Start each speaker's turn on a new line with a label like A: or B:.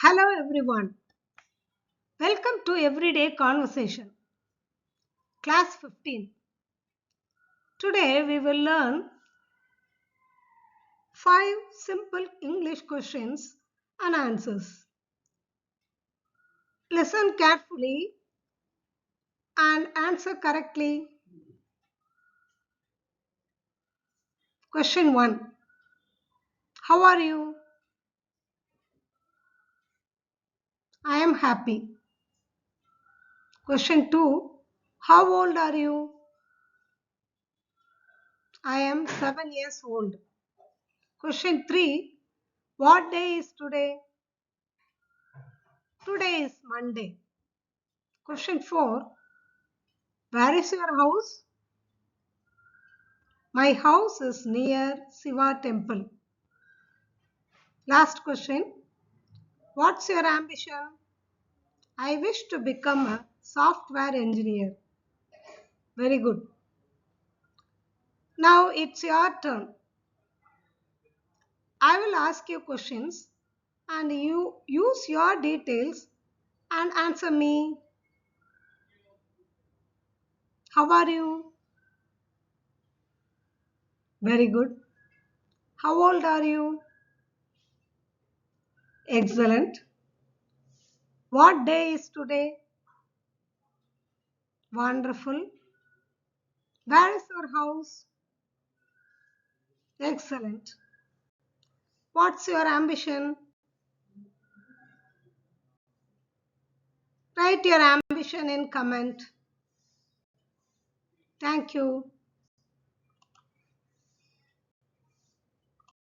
A: Hello everyone. Welcome to Everyday Conversation, Class 15. Today we will learn 5 simple English questions and answers. Listen carefully and answer correctly. Question 1. How are you? I am happy. Question 2. How old are you? I am 7 years old. Question 3. What day is today? Today is Monday. Question 4. Where is your house? My house is near Shiva temple. Last question. What's your ambition? I wish to become a software engineer. Very good. Now it's your turn. I will ask you questions and you use your details and answer me. How are you? Very good. How old are you? Excellent. What day is today? Wonderful. Where is your house? Excellent. What's your ambition? Write your ambition in comment. Thank you.